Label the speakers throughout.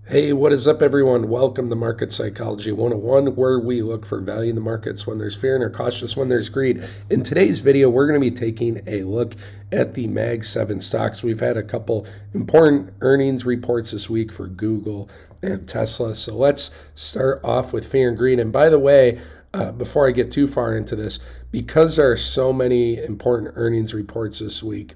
Speaker 1: Hey, what is up, everyone? Welcome to Market Psychology 101, where we look for value in the markets when there's fear and are cautious when there's greed. In today's video, we're going to be taking a look at the Mag 7 stocks. We've had a couple important earnings reports this week for Google and Tesla. So let's start off with fear and greed. And by the way, before I get too far into this, because there are so many important earnings reports this week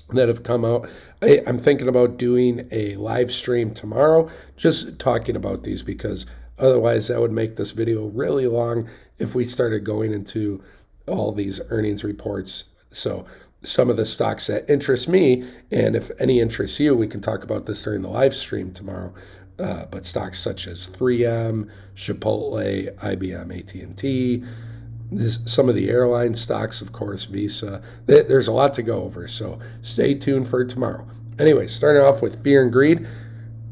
Speaker 1: that have come out, I'm thinking about doing a live stream tomorrow, just talking about these, because otherwise that would make this video really long if we started going into all these earnings reports. So some of the stocks that interest me, and if any interests you, we can talk about this during the live stream tomorrow. But stocks such as 3M, Chipotle, IBM, AT&T, some of the airline stocks, of course, Visa. There's a lot to go over, so stay tuned for tomorrow. Anyway, starting off with fear and greed,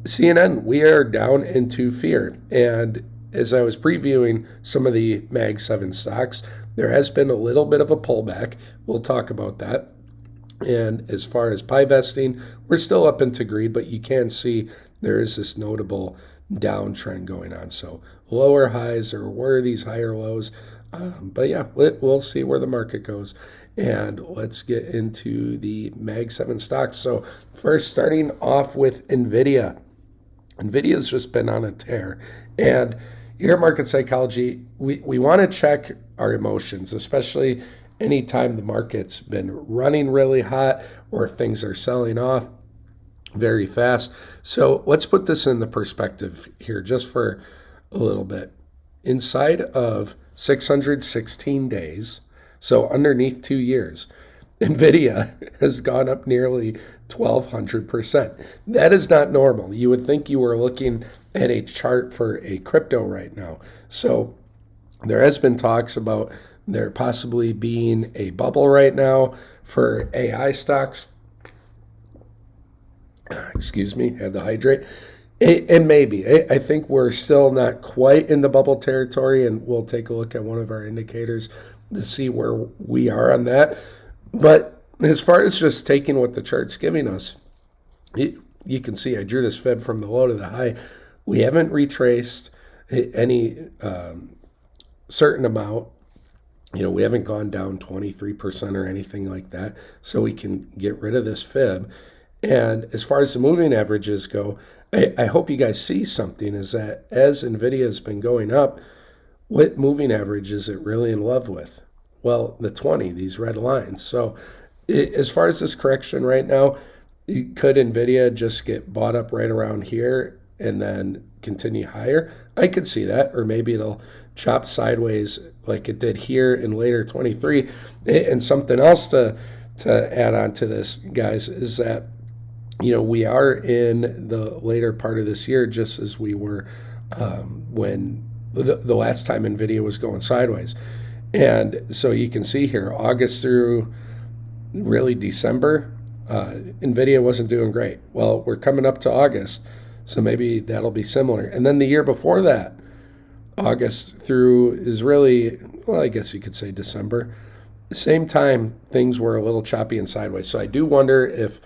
Speaker 1: CNN, we are down into fear. And as I was previewing some of the Mag 7 stocks, there has been a little bit of a pullback. We'll talk about that. And as far as pie vesting, we're still up into greed, but you can see there is this notable downtrend going on. So lower highs or where are these higher lows? But yeah, we'll see where the market goes. And let's get into the Mag 7 stocks. So first, starting off with NVDA. NVIDIA's just been on a tear. And here at Market Psychology, we want to check our emotions, especially anytime the market's been running really hot or things are selling off very fast. So let's put this in the perspective here just for a little bit. Inside of 616 days, so underneath 2 years, NVIDIA has gone up nearly 1,200%. That is not normal. You would think you were looking at a chart for a crypto right now. So there has been talks about there possibly being a bubble right now for AI stocks. Excuse me, had to hydrate. And maybe. I think we're still not quite in the bubble territory, and we'll take a look at one of our indicators to see where we are on that. But as far as just taking what the chart's giving us, you can see I drew this fib from the low to the high. We haven't retraced any certain amount. We haven't gone down 23% or anything like that, so we can get rid of this fib. And as far as the moving averages go, I hope you guys see something is that as NVIDIA has been going up, what moving average is it really in love with? Well, the 20, these red lines. So as far as this correction right now, could NVIDIA just get bought up right around here and then continue higher? I could see that, or maybe it'll chop sideways like it did here in later 23. And something else to add on to this, guys, is that we are in the later part of this year, just as we were when the last time NVIDIA was going sideways. And so you can see here, August through really December, NVIDIA wasn't doing great. Well, we're coming up to August, so maybe that'll be similar. And then the year before that, August through is really, well, I guess you could say December. Same time, things were a little choppy and sideways. So I do wonder if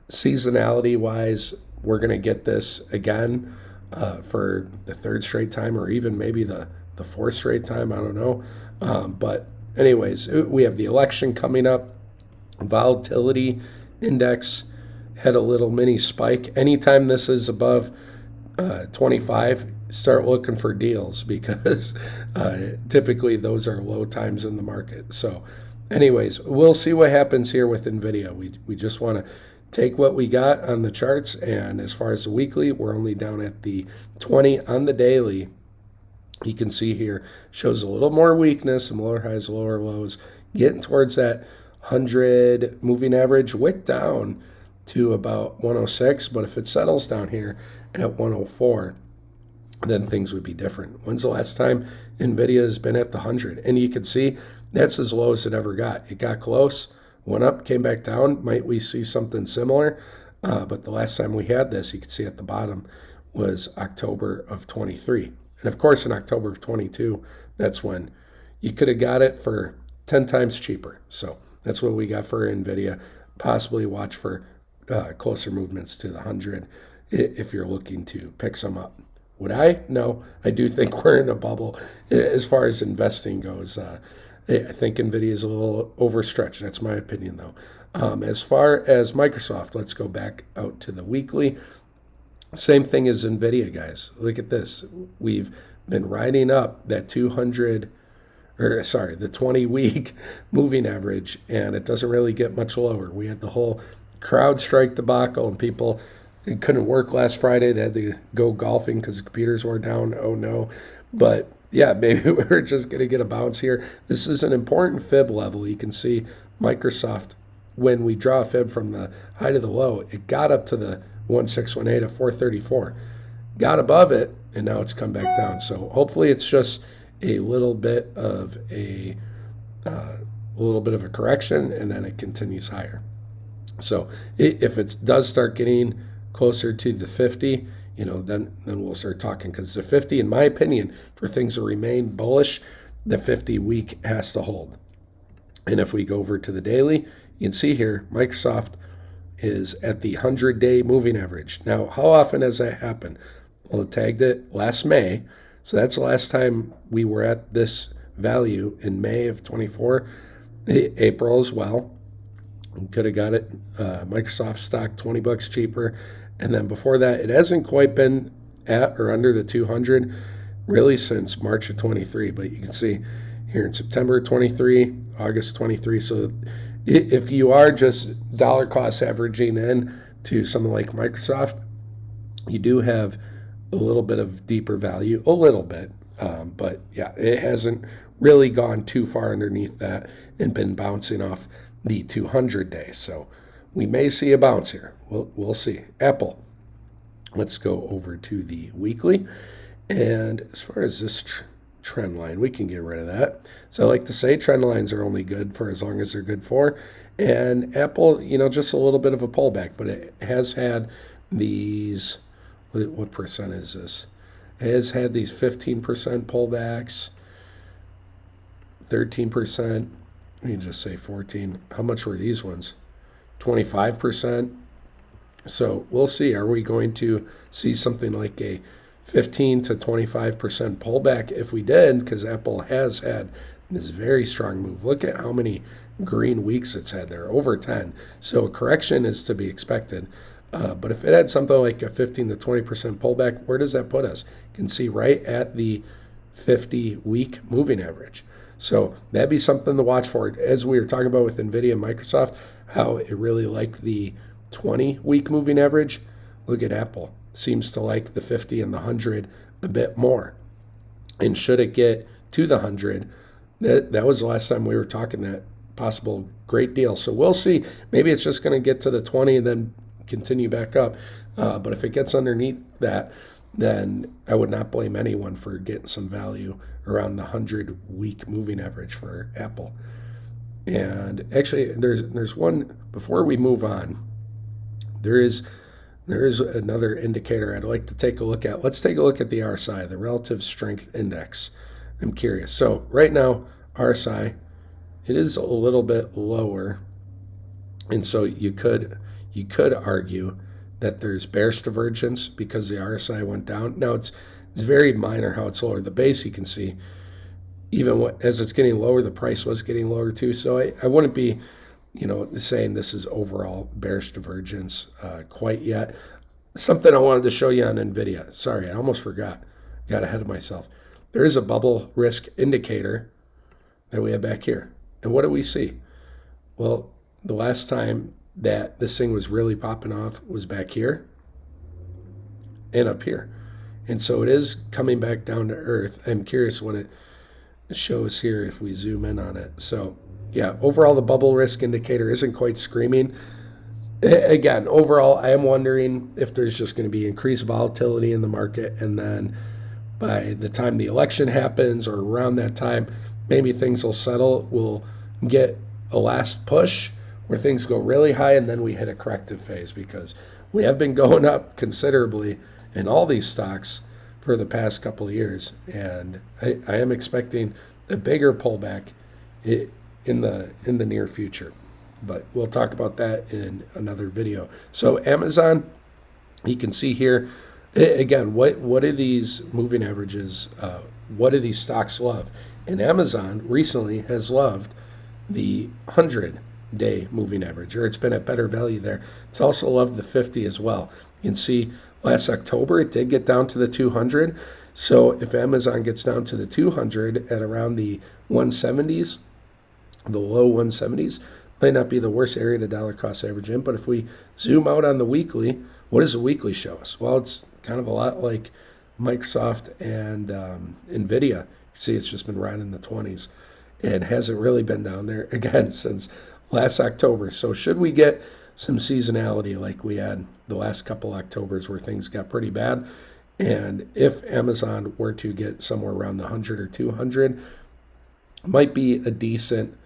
Speaker 1: seasonality-wise, we're going to get this again for the third straight time, or even maybe the fourth straight time. I don't know. But anyways, we have the election coming up. Volatility index had a little mini spike. Anytime this is above 25, start looking for deals, because typically those are low times in the market. So anyways, we'll see what happens here with NVIDIA. We just want to take what we got on the charts, and as far as the weekly, we're only down at the 20 on the daily. You can see here, shows a little more weakness, some lower highs, lower lows, getting towards that 100 moving average, wick down to about 106, but if it settles down here at 104, then things would be different. When's the last time NVIDIA has been at the 100? And you can see that's as low as it ever got. It got close, went up, came back down. Might we see something similar? But the last time we had this, you can see at the bottom, was October of 23. And of course, in October of 22, that's when you could have got it for 10 times cheaper. So that's what we got for NVIDIA. Possibly watch for closer movements to the 100 if you're looking to pick some up. Would I? No, I do think we're in a bubble as far as investing goes. I think NVIDIA is a little overstretched. That's my opinion, though. As far as Microsoft, let's go back out to the weekly. Same thing as NVIDIA, guys. Look at this. We've been riding up that 20-week moving average, and it doesn't really get much lower. We had the whole CrowdStrike debacle, and people couldn't work last Friday. They had to go golfing because the computers were down. Oh, no. But, yeah, maybe we're just going to get a bounce here. This is an important fib level. You can see Microsoft, when we draw a fib from the high to the low, it got up to the 1618 at 434. Got above it, and now it's come back down. So hopefully it's just a little bit of a correction, and then it continues higher. So if it does start getting closer to the 50, then we'll start talking, because the 50, in my opinion, for things to remain bullish, the 50-week has to hold. And if we go over to the daily, you can see here Microsoft is at the 100-day moving average. Now, how often has that happened? Well, it tagged it last May, so that's the last time we were at this value in May of 24, April as well. We could have got it, Microsoft stock, $20 cheaper. And then before that, it hasn't quite been at or under the 200 really since March of 23. But you can see here in September 23, August 23. So if you are just dollar cost averaging in to something like Microsoft, you do have a little bit of deeper value, a little bit. But yeah, it hasn't really gone too far underneath that and been bouncing off the 200-day. So we may see a bounce here. We'll see. Apple. Let's go over to the weekly. And as far as this trend line, we can get rid of that. So I like to say trend lines are only good for as long as they're good for. And Apple, just a little bit of a pullback, but it has had these, what percent is this? It has had these 15% pullbacks, 13%. Let me just say 14. How much were these ones? 25%. So we'll see. Are we going to see something like a 15 to 25% pullback? If we did, because Apple has had this very strong move. Look at how many green weeks it's had there, over 10. So a correction is to be expected. But if it had something like a 15 to 20% pullback, where does that put us? You can see right at the 50-week moving average. So that'd be something to watch for. As we were talking about with NVIDIA and Microsoft, how it really liked the 20-week moving average. Look at Apple. Seems to like the 50 and the 100 a bit more. And should it get to the 100, that was the last time we were talking that possible great deal. So we'll see. Maybe it's just going to get to the 20 and then continue back up. But if it gets underneath that, then I would not blame anyone for getting some value around the 100-week moving average for Apple. And actually, there's one, before we move on, there is another indicator I'd like to take a look at. Let's take a look at the RSI, the Relative Strength Index. I'm curious. So right now, RSI, it is a little bit lower. And so you could argue that there's bearish divergence because the RSI went down. Now it's very minor how it's lower. The base, you can see, even as it's getting lower, the price was getting lower too. So I wouldn't be, saying this is overall bearish divergence quite yet. Something I wanted to show you on NVIDIA. Sorry, I almost forgot. Got ahead of myself. There is a bubble risk indicator that we have back here. And what do we see? Well, the last time that this thing was really popping off was back here and up here. And so it is coming back down to earth. I'm curious what it shows here if we zoom in on it. So yeah, overall the bubble risk indicator isn't quite screaming. Again, overall, I am wondering if there's just going to be increased volatility in the market, and then by the time the election happens or around that time, maybe things will settle. We'll get a last push where things go really high, and then we hit a corrective phase, because we have been going up considerably in all these stocks for the past couple of years, and I am expecting a bigger pullback in the near future. But we'll talk about that in another video. So Amazon, You can see here, again, what do these moving averages, what do these stocks love? And Amazon recently has loved the 100-day moving average, or it's been at better value there. It's also loved the 50 as well. You can see last October it did get down to the 200. So if Amazon gets down to the 200 at around the 170s, the low 170s, might not be the worst area to dollar cost average in. But if we zoom out on the weekly, what does the weekly show us? Well, it's kind of a lot like Microsoft and NVDA. See, it's just been right in the 20s and hasn't really been down there again since last October. So should we get some seasonality like we had the last couple Octobers where things got pretty bad, and if Amazon were to get somewhere around the 100 or 200, might be a decent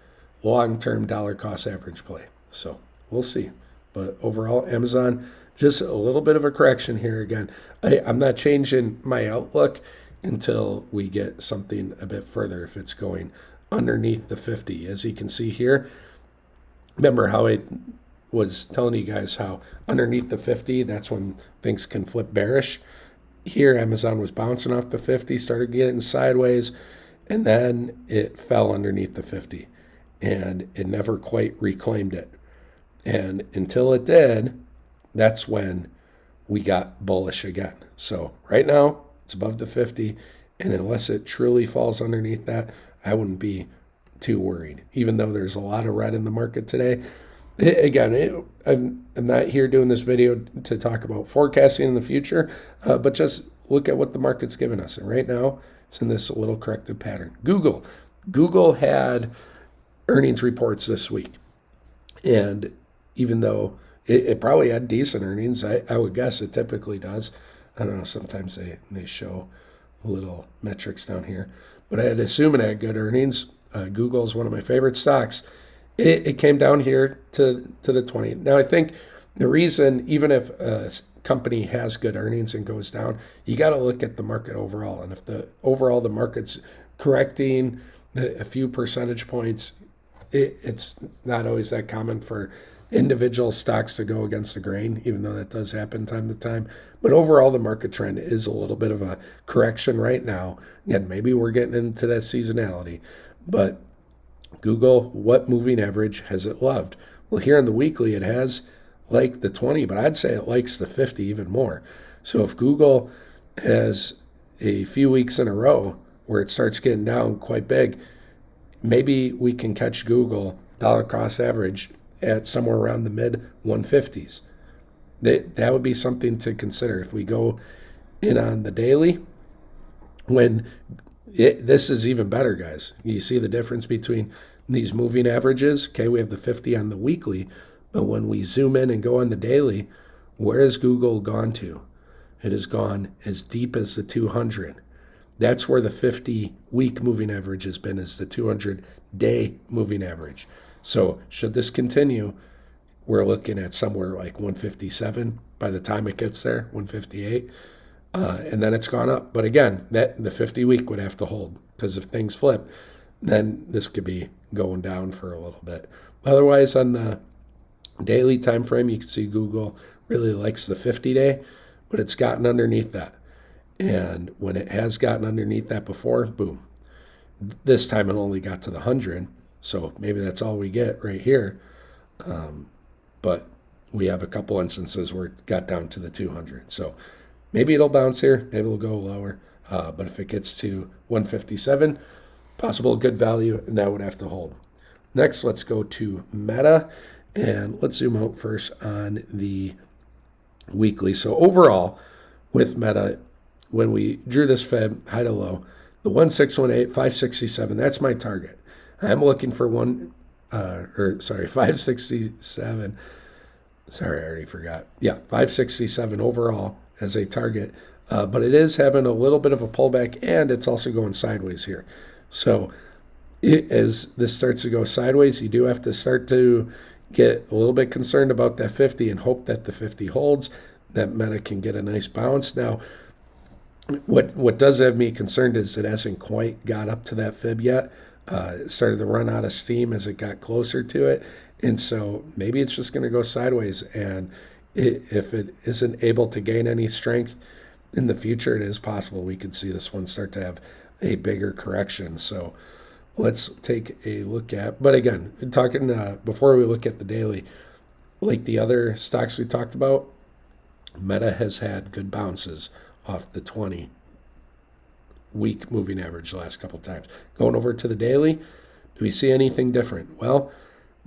Speaker 1: long-term dollar cost average play. So we'll see. But overall, Amazon, just a little bit of a correction here again. I'm not changing my outlook until we get something a bit further if it's going underneath the 50. As you can see here, remember how I was telling you guys how underneath the 50, that's when things can flip bearish. Here, Amazon was bouncing off the 50, started getting sideways, and then it fell underneath the 50, and it never quite reclaimed it. And until it did, that's when we got bullish again. So right now, it's above the 50, and unless it truly falls underneath that, I wouldn't be too worried, even though there's a lot of red in the market today. I'm not here doing this video to talk about forecasting in the future, but just look at what the market's given us. And right now, it's in this little corrective pattern. Google had earnings reports this week. And even though it probably had decent earnings, I would guess it typically does. I don't know, sometimes they show little metrics down here. But I'd assume it had good earnings. Google is one of my favorite stocks. It came down here to the 20. Now, I think the reason, even if a company has good earnings and goes down, you got to look at the market overall. And if the market's correcting a few percentage points, it's not always that common for individual stocks to go against the grain, even though that does happen time to time. But overall, the market trend is a little bit of a correction right now. Again, maybe we're getting into that seasonality, but Google, what moving average has it loved? Well, here on the weekly, it has liked the 20, but I'd say it likes the 50 even more. So if Google has a few weeks in a row where it starts getting down quite big, maybe we can catch Google dollar cost average at somewhere around the mid 150s. That would be something to consider if we go in on the daily. This is even better, guys. You see the difference between these moving averages. Okay, we have the 50 on the weekly, but when we zoom in and go on the daily, where has Google gone to? It has gone as deep as the 200. That's where the 50-week moving average has been, is the 200-day moving average. So should this continue, we're looking at somewhere like 157 by the time it gets there, 158. And then it's gone up. But again, that the 50-week would have to hold, because if things flip, then this could be going down for a little bit. Otherwise, on the daily time frame, you can see Google really likes the 50-day, but it's gotten underneath that. And when it has gotten underneath that before, boom. This time it only got to the 100, so maybe that's all we get right here. But we have a couple instances where it got down to the 200. So maybe it'll bounce here, maybe it'll go lower. But if it gets to 157, possible good value, and that would have to hold. Next, let's go to Meta, and let's zoom out first on the weekly. So overall, with Meta, when we drew this Fib high to low, the 1618, 567, that's my target. I'm looking for 567. Sorry, I already forgot. Yeah, 567 overall as a target. But it is having a little bit of a pullback, and it's also going sideways here. So as this starts to go sideways, you do have to start to get a little bit concerned about that 50 and hope that the 50 holds, that Meta can get a nice bounce. Now, what does have me concerned is it hasn't quite got up to that Fib yet. It started to run out of steam as it got closer to it. And so maybe it's just going to go sideways. And If it isn't able to gain any strength in the future, it is possible we could see this one start to have a bigger correction. So let's take a look at, but again, talking before we look at the daily, like the other stocks we talked about, Meta has had good bounces off the 20-week moving average the last couple of times. Going over to the daily, do we see anything different? Well,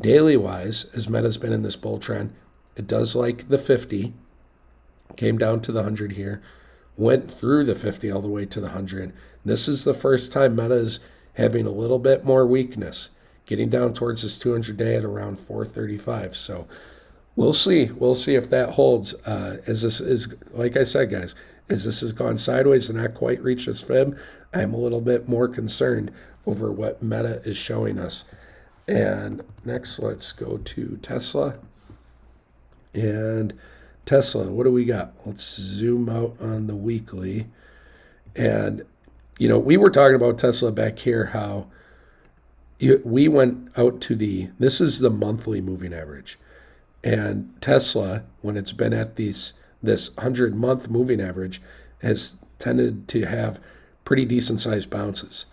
Speaker 1: daily wise, as Meta's been in this bull trend, it does like the 50, came down to the 100 here, went through the 50 all the way to the 100. This is the first time Meta is having a little bit more weakness, getting down towards this 200-day at around 435. So we'll see. We'll see if that holds. As this is, like I said, guys, as this has gone sideways and not quite reached its fib, I'm a little bit more concerned over what Meta is showing us. And next, let's go to Tesla. And Tesla, what do we got? Let's zoom out on the weekly. And, we were talking about Tesla back here, how we went out to this is the monthly moving average. And Tesla, when it's been at this 100-month moving average, has tended to have pretty decent sized bounces.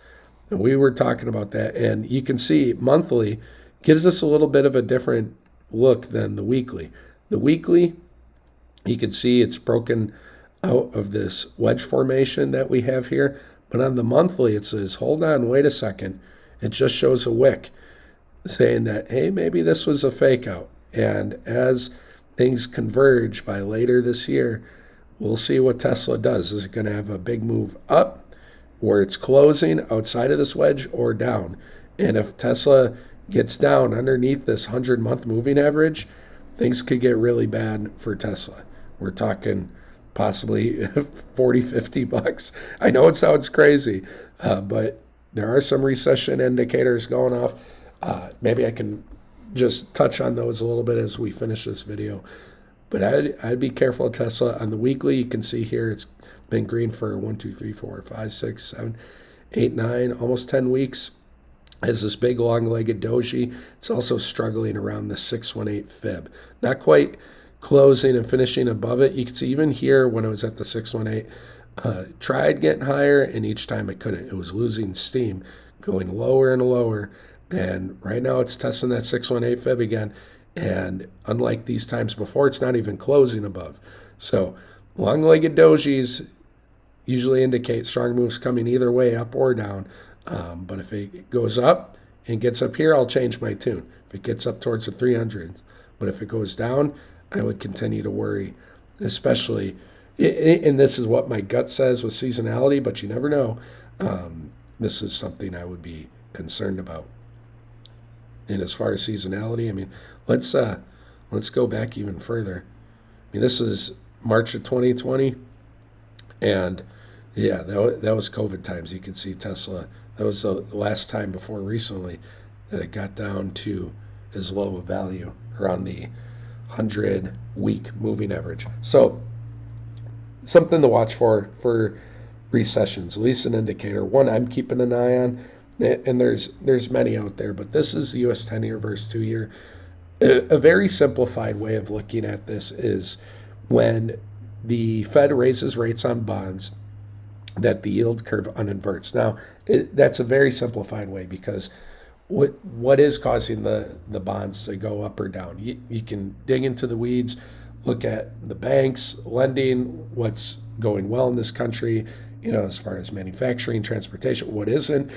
Speaker 1: And we were talking about that. And you can see monthly gives us a little bit of a different look than the weekly. The weekly, you can see it's broken out of this wedge formation that we have here. But on the monthly, it says, hold on, wait a second. It just shows a wick saying that, hey, maybe this was a fake out. And as things converge by later this year, we'll see what Tesla does. Is it going to have a big move up where it's closing outside of this wedge, or down? And if Tesla gets down underneath this 100-month moving average, things could get really bad for Tesla. We're talking possibly $40-50. I know it sounds crazy, but there are some recession indicators going off. Maybe I can just touch on those a little bit as we finish this video. But I'd be careful of Tesla. On the weekly, you can see here it's been green for 1, 2, 3, 4, 5, 6, 7, 8, 9, almost 10 weeks. Has this big long-legged doji. It's also struggling around the 618 fib. Not quite closing and finishing above it. You can see even here when it was at the 618, tried getting higher, and each time it couldn't. It was losing steam, going lower and lower. And right now it's testing that 618 fib again. And unlike these times before, it's not even closing above. So long-legged dojis usually indicate strong moves coming either way, up or down. But if it goes up and gets up here, I'll change my tune. If it gets up towards the 300s. But if it goes down, I would continue to worry, especially, and this is what my gut says with seasonality, but you never know. This is something I would be concerned about. And as far as seasonality, I mean, let's go back even further. I mean, this is March of 2020, and yeah, that was COVID times. You can see Tesla. That was the last time before recently that it got down to as low a value, around the 100-week moving average. So something to watch for recessions, at least an indicator. One I'm keeping an eye on, and there's many out there, but this is the U.S. 10-year versus 2-year. A very simplified way of looking at this is when the Fed raises rates on bonds, that the yield curve uninverts. Now, that's a very simplified way, because what is causing the bonds to go up or down? You can dig into the weeds, look at the banks, lending, what's going well in this country, as far as manufacturing, transportation, what isn't.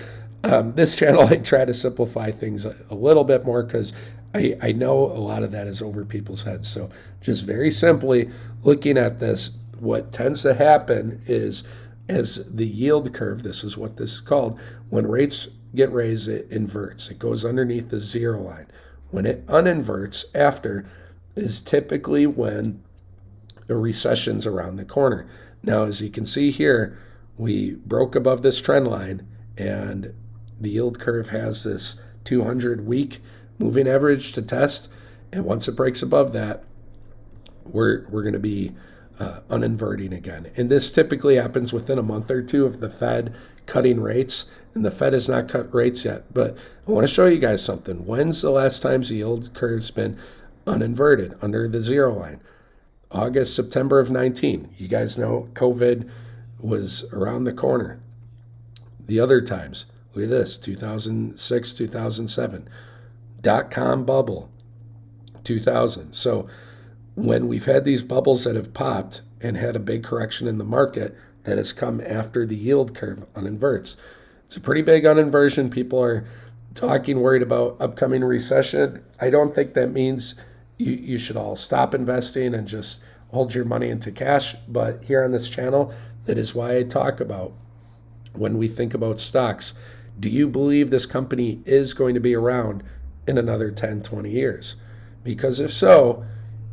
Speaker 1: This channel, I try to simplify things a little bit more, because I know a lot of that is over people's heads. So just very simply looking at this, what tends to happen is, as the yield curve, this is what this is called, when rates get raised, it inverts. It goes underneath the zero line. When it uninverts after is typically when a recession's around the corner. Now, as you can see here, we broke above this trend line, and the yield curve has this 200-week moving average to test. And once it breaks above that, we're going to be uninverting again. And this typically happens within a month or two of the Fed cutting rates. And the Fed has not cut rates yet. But I want to show you guys something. When's the last time the yield curve's been uninverted under the zero line? August, September of 19. You guys know COVID was around the corner. The other times, look at this, 2006, 2007. Dot-com bubble, 2000. So when we've had these bubbles that have popped and had a big correction in the market that has come after the yield curve uninverts. It's a pretty big uninversion. People are talking, worried about upcoming recession. I don't think that means you should all stop investing and just hold your money into cash. But here on this channel, that is why I talk about when we think about stocks. Do you believe this company is going to be around in another 10, 20 years? Because if so,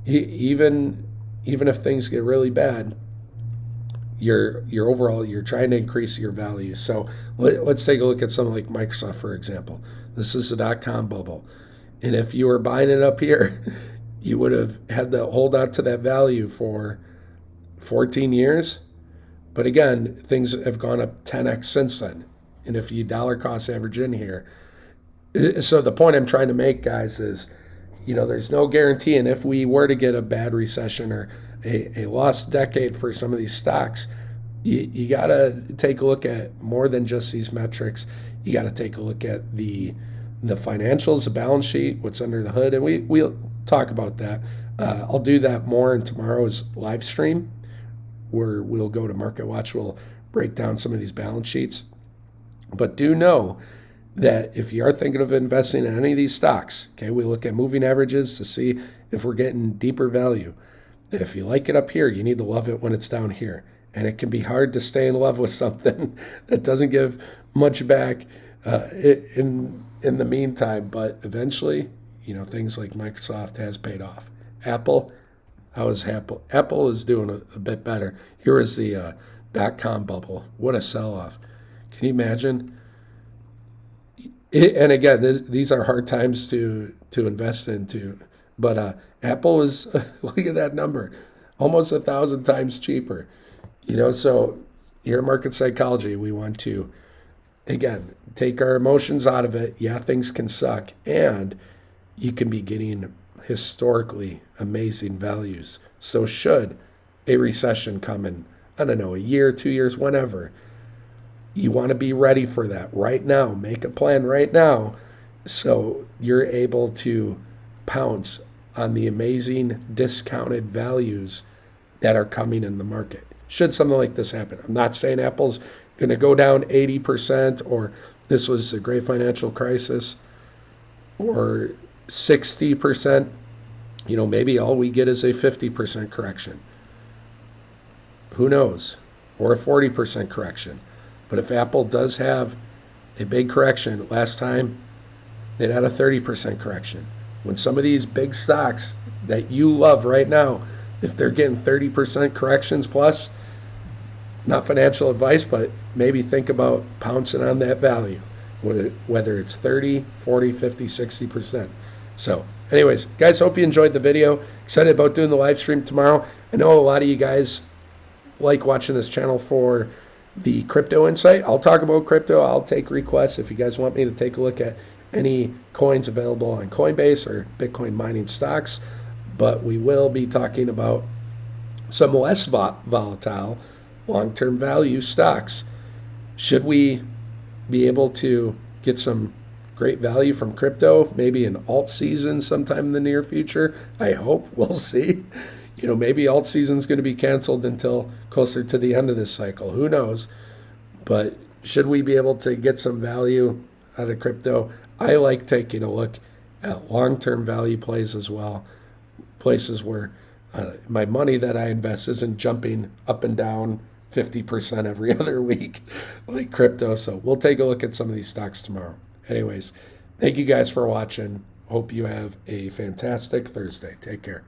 Speaker 1: even if things get really bad, you're overall, you're trying to increase your value. So let's take a look at something like Microsoft, for example. This is the dot-com bubble. And if you were buying it up here, you would have had to hold on to that value for 14 years. But again, things have gone up 10x since then. And if you dollar cost average in here, so the point I'm trying to make, guys, is, there's no guarantee. And if we were to get a bad recession or a lost decade for some of these stocks, you got to take a look at more than just these metrics. You got to take a look at the financials, the balance sheet, what's under the hood. And we'll talk about that. I'll do that more in tomorrow's live stream, where we'll go to Market Watch. We'll break down some of these balance sheets. But do know that if you are thinking of investing in any of these stocks, okay, we look at moving averages to see if we're getting deeper value. That if you like it up here, you need to love it when it's down here. And it can be hard to stay in love with something that doesn't give much back in the meantime. But eventually, things like Microsoft has paid off. Apple, how is Apple? Apple is doing a bit better. Here is the dot-com bubble. What a sell-off. Can you imagine? And again, these are hard times to invest into. But Apple is, look at that number, almost 1,000 times cheaper. So here at Market Psychology, we want to, again, take our emotions out of it. Yeah, things can suck. And you can be getting historically amazing values. So should a recession come in, I don't know, a year, 2 years, whenever, you want to be ready for that right now. Make a plan right now so you're able to pounce on the amazing discounted values that are coming in the market. Should something like this happen. I'm not saying Apple's going to go down 80% or this was a great financial crisis or 60%. Maybe all we get is a 50% correction. Who knows? Or a 40% correction. But if Apple does have a big correction, last time it had a 30% correction. When some of these big stocks that you love right now, if they're getting 30% corrections plus, not financial advice, but maybe think about pouncing on that value, whether it's 30, 40, 50, 60%. So anyways, guys, hope you enjoyed the video. Excited about doing the live stream tomorrow. I know a lot of you guys like watching this channel for the crypto insight. I'll talk about crypto. I'll take requests if you guys want me to take a look at any coins available on Coinbase or Bitcoin mining stocks. But we will be talking about some less volatile long-term value stocks. Should we be able to get some great value from crypto, maybe an alt season sometime in the near future? I hope. We'll see. Maybe alt season is going to be canceled until closer to the end of this cycle. Who knows? But should we be able to get some value out of crypto? I like taking a look at long-term value plays as well. Places where my money that I invest isn't jumping up and down 50% every other week like crypto. So we'll take a look at some of these stocks tomorrow. Anyways, thank you guys for watching. Hope you have a fantastic Thursday. Take care.